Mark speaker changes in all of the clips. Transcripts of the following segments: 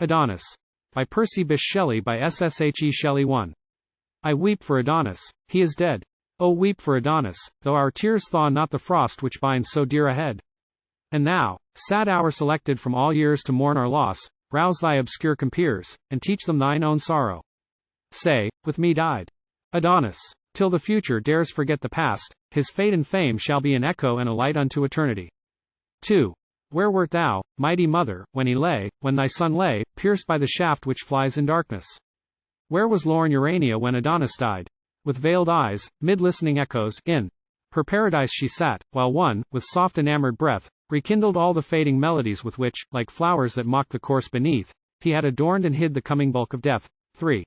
Speaker 1: Adonais. By Percy Bysshe Shelley by sshe Shelley 1. I weep for Adonais. He is dead. Oh, weep for Adonais, though our tears thaw not the frost which binds so dear a head. And thou, sad hour selected from all years to mourn our loss, rouse thy obscure compeers, and teach them thine own sorrow. Say, with me died Adonais, till the future dares forget the past, his fate and fame shall be an echo and a light unto eternity. 2. Where wert thou, mighty mother, when thy son lay, pierced by the shaft which flies in darkness? Where was lorn Urania when Adonais died? With veiled eyes, mid listening echoes, in her paradise she sat, while one, with soft enamoured breath, rekindled all the fading melodies with which, like flowers that mocked the corse beneath, he had adorned and hid the coming bulk of death. 3.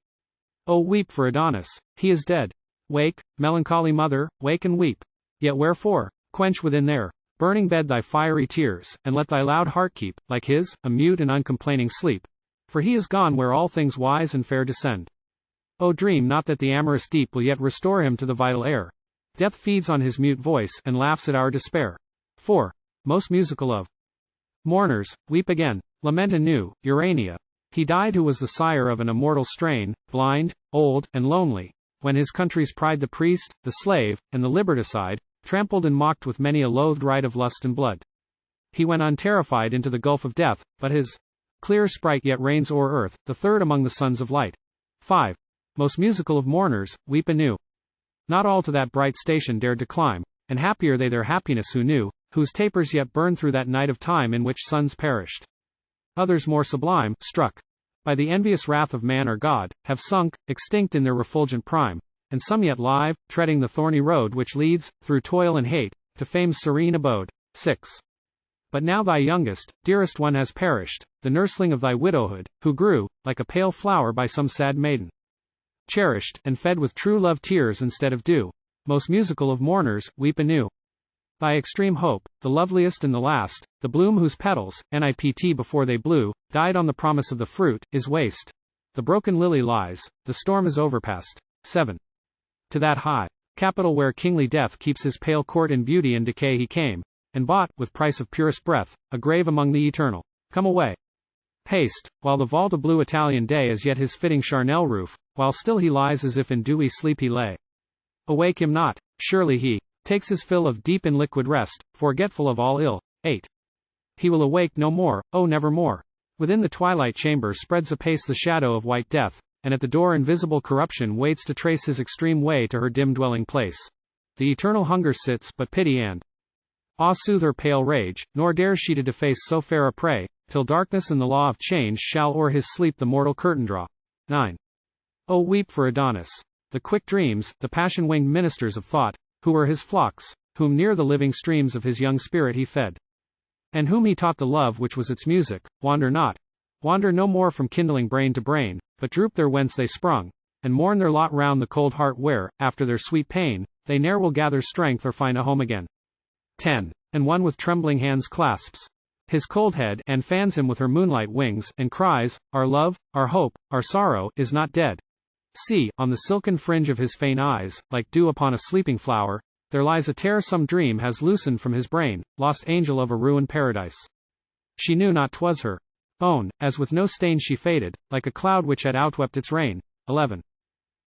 Speaker 1: Oh, weep for Adonais. He is dead. Wake, melancholy mother, wake and weep. Yet wherefore? Quench within their burning bed thy fiery tears, and let thy loud heart keep, like his, a mute and uncomplaining sleep. For he is gone where all things wise and fair descend. Oh, dream not that the amorous deep will yet restore him to the vital air. Death feeds on his mute voice, and laughs at our despair. 4. Most musical of mourners, weep again, lament anew, Urania. He died who was the sire of an immortal strain, blind, old, and lonely, when his country's pride the priest, the slave, and the liberticide, trampled and mocked with many a loathed rite of lust and blood. He went unterrified into the gulf of death, but his clear sprite yet reigns o'er earth, the third among the sons of light. 5. Most musical of mourners, weep anew. Not all to that bright station dared to climb, and happier they their happiness who knew, whose tapers yet burned through that night of time in which suns perished. Others more sublime, struck by the envious wrath of man or God, have sunk, extinct in their refulgent prime, and some yet live, treading the thorny road which leads, through toil and hate, to fame's serene abode. 6. But now thy youngest, dearest one has perished, the nursling of thy widowhood, who grew, like a pale flower by some sad maiden, cherished, and fed with true love tears instead of dew. Most musical of mourners, weep anew. Thy extreme hope, the loveliest and the last, the bloom whose petals, nipt before they blew, died on the promise of the fruit, is waste. The broken lily lies, the storm is overpast. 7. To that high capital where kingly death keeps his pale court in beauty and decay he came, and bought, with price of purest breath, a grave among the eternal. Come away. Haste, while the vault of blue Italian day is yet his fitting charnel roof, while still he lies as if in dewy sleep he lay. Awake him not, surely he takes his fill of deep and liquid rest, forgetful of all ill. 8. He will awake no more, oh nevermore. Within the twilight chamber spreads apace the shadow of white death, and at the door invisible corruption waits to trace his extreme way to her dim dwelling place. The eternal hunger sits, but pity and awe soothe her pale rage, nor dares she to deface so fair a prey, till darkness and the law of change shall o'er his sleep the mortal curtain draw. 9. Oh, weep for Adonais. The quick dreams, the passion-winged ministers of thought, who were his flocks, whom near the living streams of his young spirit he fed, and whom he taught the love which was its music, wander not. Wander no more from kindling brain to brain, but droop there whence they sprung, and mourn their lot round the cold heart where, after their sweet pain, they ne'er will gather strength or find a home again. 10. And one with trembling hands clasps his cold head, and fans him with her moonlight wings, and cries, Our love, our hope, our sorrow, is not dead. See, on the silken fringe of his faint eyes, like dew upon a sleeping flower, there lies a tear some dream has loosened from his brain, lost angel of a ruined paradise. She knew not 'twas her own, as with no stain she faded, like a cloud which had outwept its rain. 11.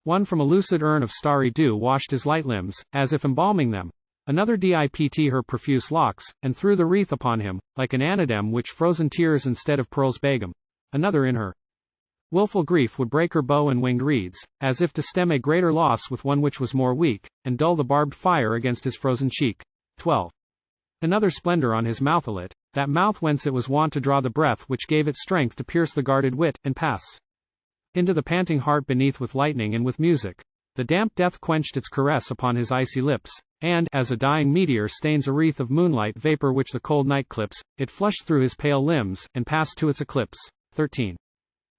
Speaker 1: One from a lucid urn of starry dew washed his light limbs, as if embalming them. Another dipt her profuse locks, and threw the wreath upon him, like an anadem which frozen tears instead of pearls begum. Another in her wilful grief would break her bow and winged reeds, as if to stem a greater loss with one which was more weak, and dull the barbed fire against his frozen cheek. 12. Another splendor on his mouthlet, that mouth whence it was wont to draw the breath which gave it strength to pierce the guarded wit, and pass into the panting heart beneath with lightning and with music. The damp death quenched its caress upon his icy lips, and, as a dying meteor stains a wreath of moonlight vapor which the cold night clips, it flushed through his pale limbs, and passed to its eclipse. 13.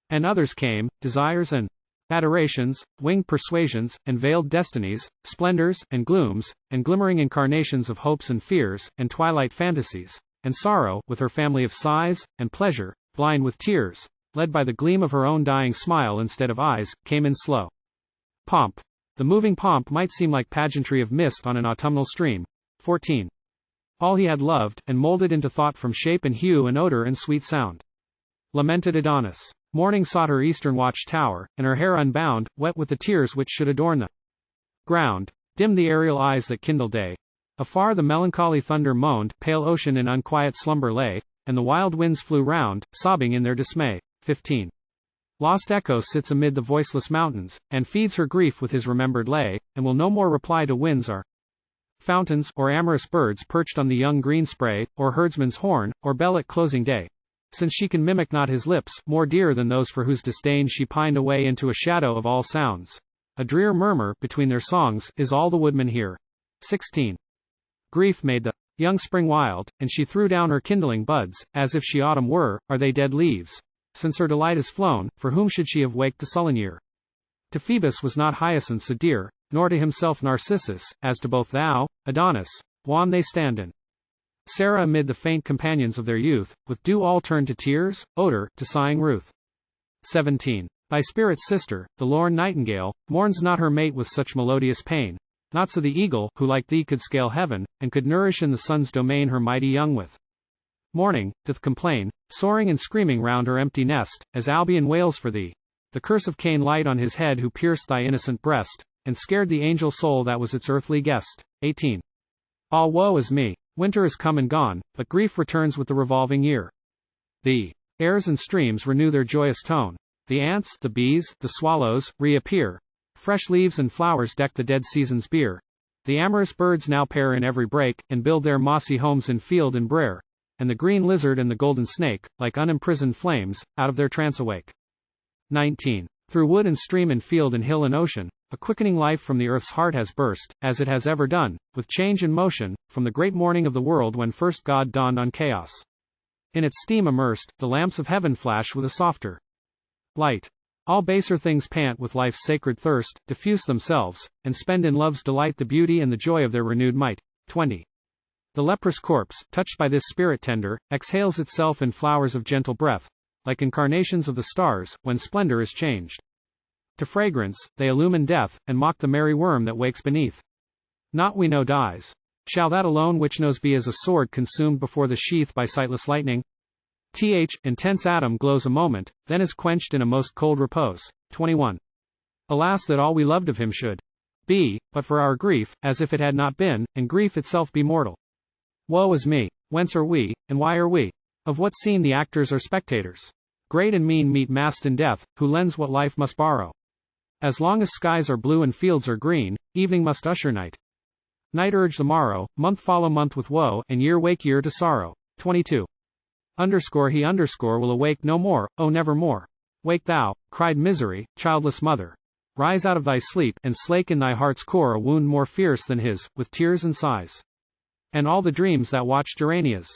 Speaker 1: And others came, desires and adorations, winged persuasions, and veiled destinies, splendors, and glooms, and glimmering incarnations of hopes and fears, and twilight fantasies, and sorrow, with her family of sighs, and pleasure, blind with tears, led by the gleam of her own dying smile instead of eyes, came in slow pomp. The moving pomp might seem like pageantry of mist on an autumnal stream. 14. All he had loved, and molded into thought from shape and hue and odor and sweet sound. lamented Adonais. Morning sought her eastern watch tower, and her hair unbound, wet with the tears which should adorn the ground. Dim the aerial eyes that kindle day. Afar the melancholy thunder moaned, pale ocean in unquiet slumber lay, and the wild winds flew round, sobbing in their dismay. 15. Lost Echo sits amid the voiceless mountains, and feeds her grief with his remembered lay, and will no more reply to winds or fountains, or amorous birds perched on the young green spray, or herdsman's horn, or bell at closing day. Since she can mimic not his lips, more dear than those for whose disdain she pined away into a shadow of all sounds. A drear murmur, between their songs, is all the woodmen hear. 16. Grief made the young spring wild, and she threw down her kindling buds, as if she autumn were. Are they dead leaves? Since her delight is flown, for whom should she have waked the sullen year? To Phoebus was not Hyacinth so dear, nor to himself Narcissus, as to both thou, Adonais. Wan they stand in Sarah amid the faint companions of their youth, with dew all turned to tears, odor, to sighing Ruth. 17. Thy spirit's sister, the lorn nightingale, mourns not her mate with such melodious pain. Not so the eagle, who like thee could scale heaven, and could nourish in the sun's domain her mighty young with mourning, doth complain, soaring and screaming round her empty nest, as Albion wails for thee. The curse of Cain light on his head who pierced thy innocent breast, and scared the angel soul that was its earthly guest. 18. All woe is me. Winter is come and gone, but grief returns with the revolving year. The airs and streams renew their joyous tone. The ants, the bees, the swallows, reappear. Fresh leaves and flowers deck the dead season's bier. The amorous birds now pair in every brake, and build their mossy homes in field and brere. And the green lizard and the golden snake, like unimprisoned flames, out of their trance awake. 19. Through wood and stream and field and hill and ocean, a quickening life from the earth's heart has burst, as it has ever done, with change and motion, from the great morning of the world when first God dawned on chaos. In its steam immersed, the lamps of heaven flash with a softer light. All baser things pant with life's sacred thirst, diffuse themselves, and spend in love's delight the beauty and the joy of their renewed might. 20. The leprous corpse, touched by this spirit tender, exhales itself in flowers of gentle breath, like incarnations of the stars, when splendor is changed to fragrance, they illumine death, and mock the merry worm that wakes beneath. Not we know dies. Shall that alone which knows be as a sword consumed before the sheath by sightless lightning? Intense atom glows a moment, then is quenched in a most cold repose. 21. Alas that all we loved of him should be, but for our grief, as if it had not been, and grief itself be mortal. Woe is me! Whence are we, and why are we? Of what scene the actors or spectators? Great and mean meet massed in death, who lends what life must borrow. As long as skies are blue and fields are green, evening must usher night. Night urge the morrow, month follow month with woe, and year wake year to sorrow. 22. He will awake no more, oh nevermore. Wake thou, cried misery, childless mother. Rise out of thy sleep, and slake in thy heart's core a wound more fierce than his, with tears and sighs. And all the dreams that watched Urania's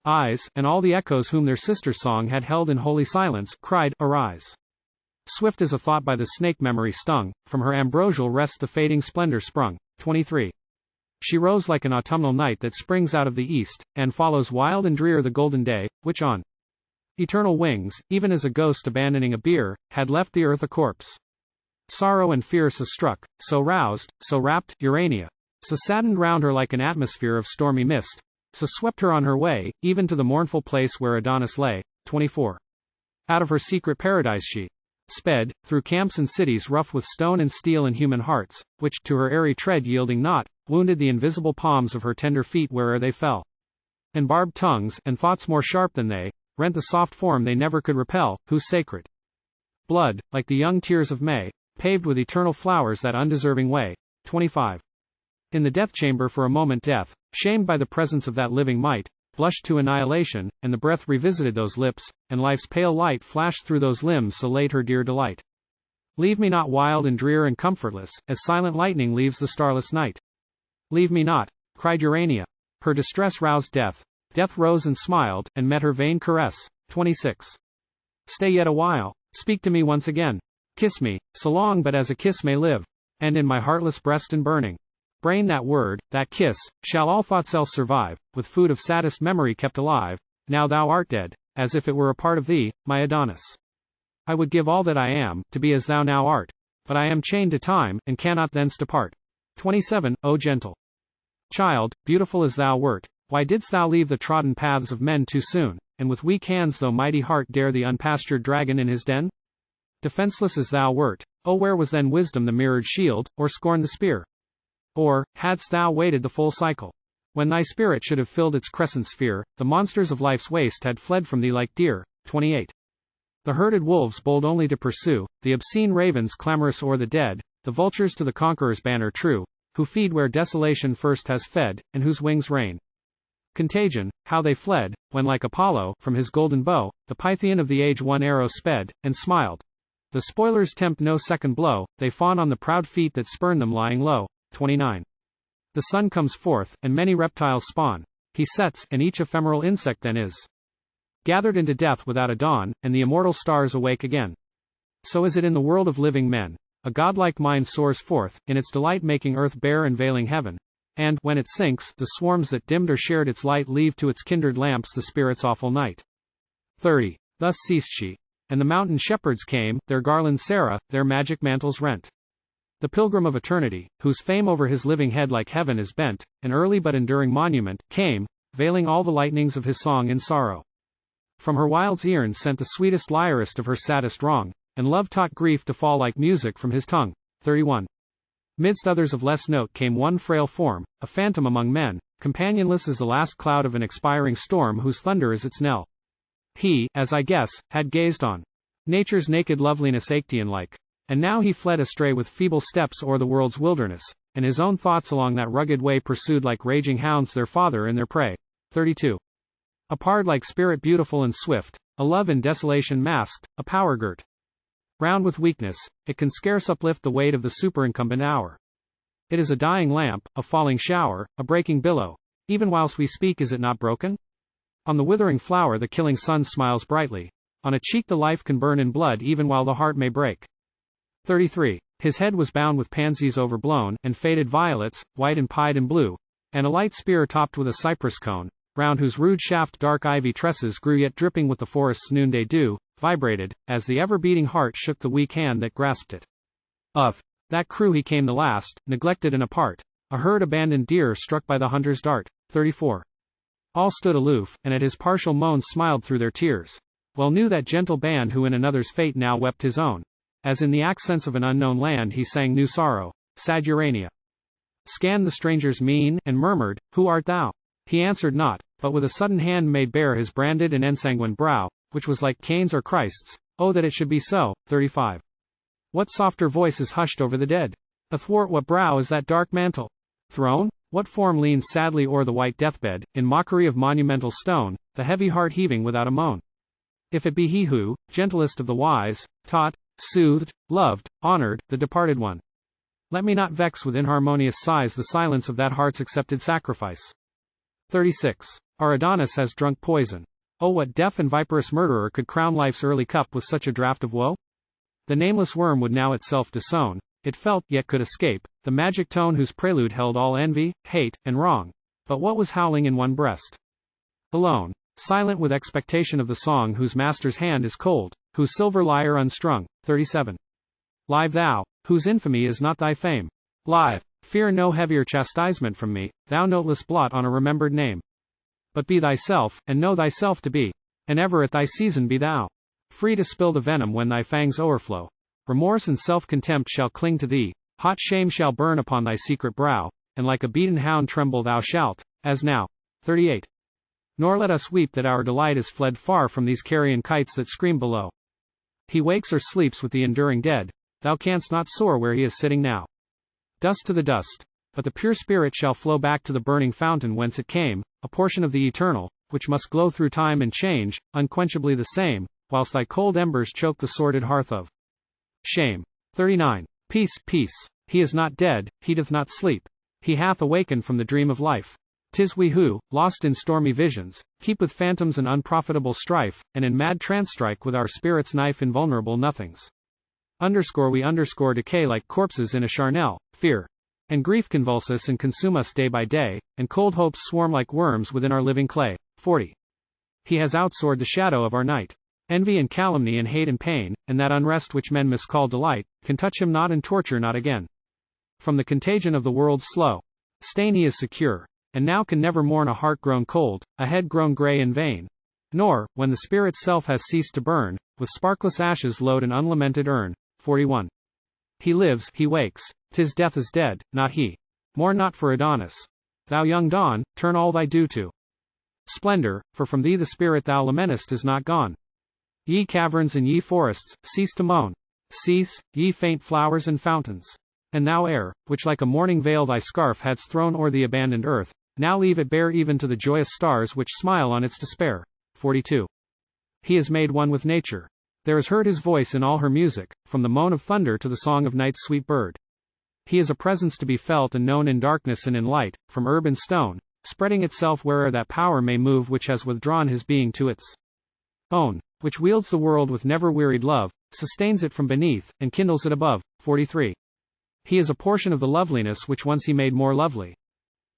Speaker 1: eyes, and all the echoes whom their sister's song had held in holy silence, cried, Arise. Swift as a thought by the snake memory stung, from her ambrosial rest the fading splendor sprung. 23. She rose like an autumnal night that springs out of the east, and follows wild and drear the golden day, which on eternal wings, even as a ghost abandoning a bier, had left the earth a corpse. Sorrow and fear so struck, so roused, so rapt, Urania. So saddened round her like an atmosphere of stormy mist, so swept her on her way, even to the mournful place where Adonais lay. 24. Out of her secret paradise she sped, through camps and cities rough with stone and steel and human hearts, which, to her airy tread yielding not, wounded the invisible palms of her tender feet where'er they fell. And barbed tongues, and thoughts more sharp than they, rent the soft form they never could repel, whose sacred blood, like the young tears of May, paved with eternal flowers that undeserving way. 25. In the death chamber for a moment death, shamed by the presence of that living might, blushed to annihilation, and the breath revisited those lips, and life's pale light flashed through those limbs so late her dear delight. Leave me not wild and drear and comfortless, as silent lightning leaves the starless night. Leave me not, cried Urania. Her distress roused death. Death rose and smiled, and met her vain caress. 26. Stay yet a while. Speak to me once again. Kiss me, so long but as a kiss may live. And in my heartless breast and burning brain that word, that kiss, shall all thoughts else survive, with food of saddest memory kept alive, now thou art dead, as if it were a part of thee, my Adonais. I would give all that I am, to be as thou now art, but I am chained to time, and cannot thence depart. 27. O gentle child, beautiful as thou wert, Why didst thou leave the trodden paths of men too soon, and with weak hands though mighty heart dare the unpastured dragon in his den? Defenseless as thou wert, oh where was then wisdom the mirrored shield, or scorn the spear? Or, hadst thou waited the full cycle? When thy spirit should have filled its crescent sphere, the monsters of life's waste had fled from thee like deer. 28. The herded wolves bold only to pursue, the obscene ravens clamorous o'er the dead, the vultures to the conqueror's banner true, who feed where desolation first has fed, and whose wings reign contagion, how they fled, when like Apollo, from his golden bow, the Pythian of the age one arrow sped, and smiled. The spoilers tempt no second blow, they fawn on the proud feet that spurn them lying low. 29. The sun comes forth, and many reptiles spawn. He sets, and each ephemeral insect then is gathered into death without a dawn, and the immortal stars awake again. So is it in the world of living men. A godlike mind soars forth, in its delight making earth bare and veiling heaven. And, when it sinks, the swarms that dimmed or shared its light leave to its kindred lamps the spirit's awful night. 30. Thus ceased she. And the mountain shepherds came, their garlands Sarah, their magic mantles rent. The pilgrim of eternity, whose fame over his living head like heaven is bent, an early but enduring monument, came, veiling all the lightnings of his song in sorrow. From her wild earns sent the sweetest lyrist of her saddest wrong, and love taught grief to fall like music from his tongue. 31. Midst others of less note came one frail form, a phantom among men, companionless as the last cloud of an expiring storm whose thunder is its knell. He, as I guess, had gazed on nature's naked loveliness Actaeon-like. And now he fled astray with feeble steps o'er the world's wilderness, and his own thoughts along that rugged way pursued like raging hounds their father and their prey. 32. Apart like spirit beautiful and swift, a love in desolation masked, a power girt round with weakness, it can scarce uplift the weight of the superincumbent hour. It is a dying lamp, a falling shower, a breaking billow. Even whilst we speak is it not broken? On the withering flower the killing sun smiles brightly. On a cheek the life can burn in blood even while the heart may break. 33. His head was bound with pansies overblown, and faded violets, white and pied and blue, and a light spear topped with a cypress cone, round whose rude shaft dark ivy tresses grew yet dripping with the forest's noonday dew, vibrated, as the ever-beating heart shook the weak hand that grasped it. Of that crew he came the last, neglected and apart, a herd abandoned deer struck by the hunter's dart. 34. All stood aloof, and at his partial moans smiled through their tears. Well knew that gentle band who in another's fate now wept his own. As in the accents of an unknown land he sang new sorrow, sad Urania. Scanned the stranger's mien, and murmured, "Who art thou?" He answered not, but with a sudden hand made bare his branded and ensanguined brow, which was like Cain's or Christ's. Oh that it should be so. 35. What softer voice is hushed over the dead? Athwart what brow is that dark mantle thrown? What form leans sadly o'er the white deathbed, in mockery of monumental stone, the heavy heart heaving without a moan? If it be he who, gentlest of the wise, taught, soothed, loved, honored, the departed one, let me not vex with inharmonious sighs the silence of that heart's accepted sacrifice. 36. Our Adonais has drunk poison. Oh what deaf and viperous murderer could crown life's early cup with such a draught of woe? The nameless worm would now itself disown, it felt, yet could escape, the magic tone whose prelude held all envy, hate, and wrong. But what was howling in one breast? Alone, silent with expectation of the song whose master's hand is cold, whose silver lyre unstrung. 37. Live thou, whose infamy is not thy fame. Live, fear no heavier chastisement from me, thou noteless blot on a remembered name. But be thyself, and know thyself to be, and ever at thy season be thou. Free to spill the venom when thy fangs o'erflow. Remorse and self-contempt shall cling to thee, hot shame shall burn upon thy secret brow, and like a beaten hound tremble thou shalt, as now. 38. Nor let us weep that our delight is fled far from these carrion kites that scream below. He wakes or sleeps with the enduring dead, thou canst not soar where he is sitting now. Dust to the dust, but the pure spirit shall flow back to the burning fountain whence it came, a portion of the eternal, which must glow through time and change, unquenchably the same, whilst thy cold embers choke the sordid hearth of shame. 39. Peace, peace, he is not dead, he doth not sleep. He hath awakened from the dream of life. 'Tis we who, lost in stormy visions, keep with phantoms an unprofitable strife, and in mad trance strike with our spirit's knife invulnerable nothings. We decay like corpses in a charnel, fear and grief convulse us and consume us day by day, and cold hopes swarm like worms within our living clay. 40. He has outsoared the shadow of our night. Envy and calumny and hate and pain, and that unrest which men miscall delight, can touch him not and torture not again. From the contagion of the world's slow stain he is secure, and now can never mourn a heart grown cold, a head grown grey in vain. Nor, when the spirit's self has ceased to burn, with sparkless ashes load an unlamented urn. 41. He lives, he wakes. 'Tis death is dead, not he. Mourn not for Adonais. Thou young dawn, turn all thy dew to splendor, for from thee the spirit thou lamentest is not gone. Ye caverns and ye forests, cease to moan. Cease, ye faint flowers and fountains. And thou air, which like a mourning veil thy scarf hadst thrown o'er the abandoned earth, now leave it bare even to the joyous stars which smile on its despair. 42. He is made one with nature. There is heard his voice in all her music, from the moan of thunder to the song of night's sweet bird. He is a presence to be felt and known in darkness and in light, from herb and stone, spreading itself where'er that power may move which has withdrawn his being to its own, which wields the world with never-wearied love, sustains it from beneath, and kindles it above. 43. He is a portion of the loveliness which once he made more lovely.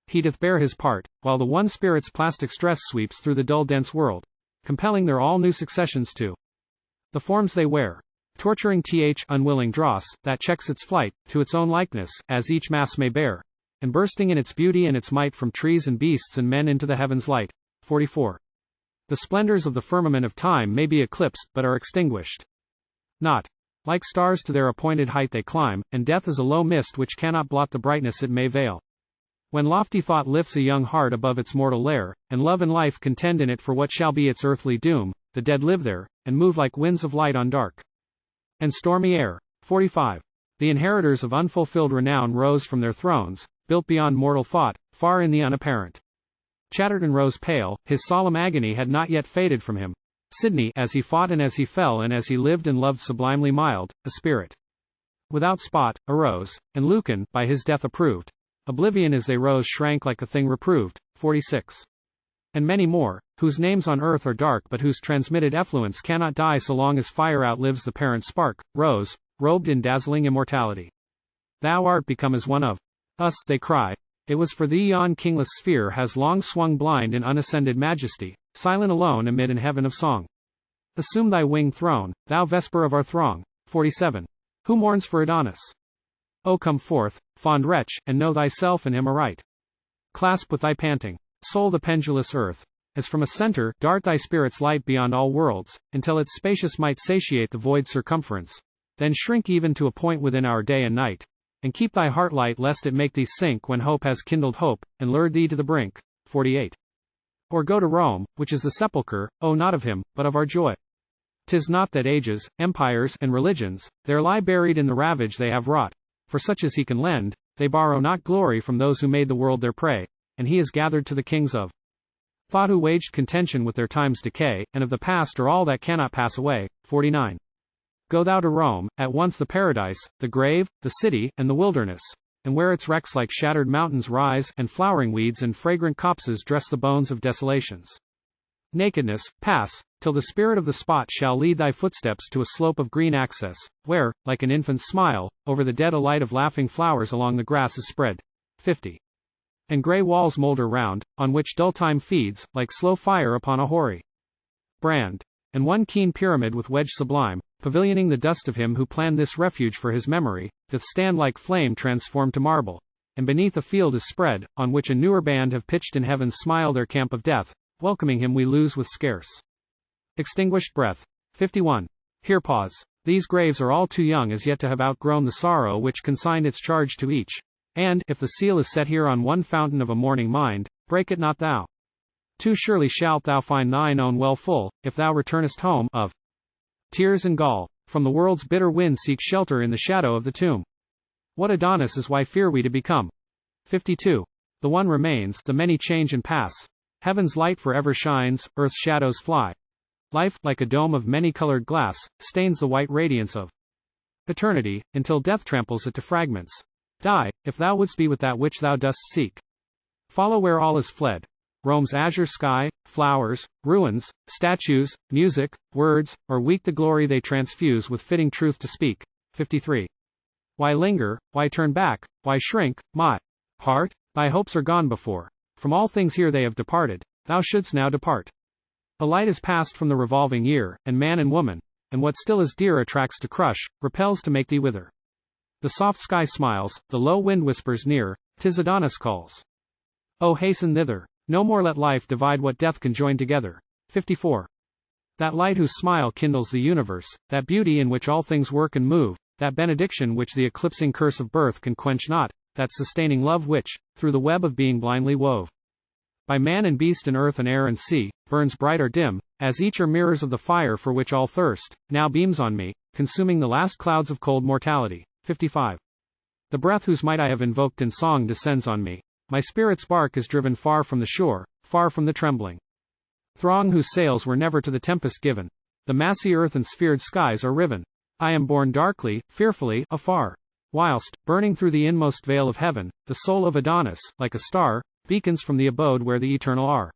Speaker 1: He doth bear his part, while the one spirit's plastic stress sweeps through the dull dense world, compelling their all new successions to the forms they wear, torturing unwilling dross, that checks its flight, to its own likeness, as each mass may bear, and bursting in its beauty and its might from trees and beasts and men into the heaven's light. 44. The splendors of the firmament of time may be eclipsed, but are extinguished not. Like stars to their appointed height they climb, and death is a low mist which cannot blot the brightness it may veil. When lofty thought lifts a young heart above its mortal lair, and love and life contend in it for what shall be its earthly doom, the dead live there, and move like winds of light on dark and stormy air. 45. The inheritors of unfulfilled renown rose from their thrones, built beyond mortal thought, far in the unapparent. Chatterton rose pale, his solemn agony had not yet faded from him. Sidney, as he fought and as he fell and as he lived and loved sublimely mild, a spirit without spot, arose, and Lucan, by his death approved. Oblivion as they rose shrank like a thing reproved. 46. And many more, whose names on earth are dark but whose transmitted effluence cannot die so long as fire outlives the parent spark, rose, robed in dazzling immortality. Thou art become as one of us, they cry. It was for thee yon kingless sphere has long swung blind in unascended majesty, silent alone amid an heaven of song. Assume thy winged throne, thou vesper of our throng. 47. Who mourns for Adonais? O come forth, fond wretch, and know thyself and him aright. Clasp with thy panting soul the pendulous earth. As from a center, dart thy spirit's light beyond all worlds, until its spacious might satiate the void circumference. Then shrink even to a point within our day and night. And keep thy heart light lest it make thee sink when hope has kindled hope, and lured thee to the brink. 48. Or go to Rome, which is the sepulchre, oh not of him, but of our joy. 'Tis not that ages, empires, and religions, there lie buried in the ravage they have wrought. For such as he can lend, they borrow not glory from those who made the world their prey, and he is gathered to the kings of thought who waged contention with their time's decay, and of the past are all that cannot pass away. 49. Go thou to Rome, at once the paradise, the grave, the city, and the wilderness, and where its wrecks like shattered mountains rise, and flowering weeds and fragrant copses dress the bones of desolations. Nakedness, pass, till the spirit of the spot shall lead thy footsteps to a slope of green access, where, like an infant's smile, over the dead a light of laughing flowers along the grass is spread. 50. And grey walls moulder round, on which dull time feeds, like slow fire upon a hoary brand. And one keen pyramid with wedge sublime, pavilioning the dust of him who planned this refuge for his memory, doth stand like flame transformed to marble, and beneath a field is spread, on which a newer band have pitched in heaven's smile their camp of death, welcoming him we lose with scarce extinguished breath. 51. Here pause. These graves are all too young as yet to have outgrown the sorrow which consigned its charge to each, and, if the seal is set here on one fountain of a mourning mind, break it not thou. Too surely shalt thou find thine own well full, if thou returnest home, of tears and gall. From the world's bitter wind seek shelter in the shadow of the tomb. What Adonis is why fear we to become? 52. The one remains, the many change and pass. Heaven's light forever shines, earth's shadows fly. Life, like a dome of many-colored glass, stains the white radiance of eternity, until death tramples it to fragments. Die, if thou wouldst be with that which thou dost seek. Follow where all is fled. Rome's azure sky, flowers, ruins, statues, music, words, or weak the glory they transfuse with fitting truth to speak. 53. Why linger, why turn back, why shrink, my heart? Thy hopes are gone before. From all things here they have departed, thou shouldst now depart. A light is passed from the revolving year, and man and woman, and what still is dear attracts to crush, repels to make thee wither. The soft sky smiles, the low wind whispers near, 'tis Adonis calls. Oh, hasten thither. No more let life divide what death can join together. 54. That light whose smile kindles the universe, that beauty in which all things work and move, that benediction which the eclipsing curse of birth can quench not, that sustaining love which, through the web of being blindly wove, by man and beast and earth and air and sea, burns bright or dim, as each are mirrors of the fire for which all thirst, now beams on me, consuming the last clouds of cold mortality. 55. The breath whose might I have invoked in song descends on me. My spirit's bark is driven far from the shore, far from the trembling throng whose sails were never to the tempest given. The massy earth and sphered skies are riven. I am borne darkly, fearfully, afar. Whilst, burning through the inmost veil of heaven, the soul of Adonais, like a star, beacons from the abode where the eternal are.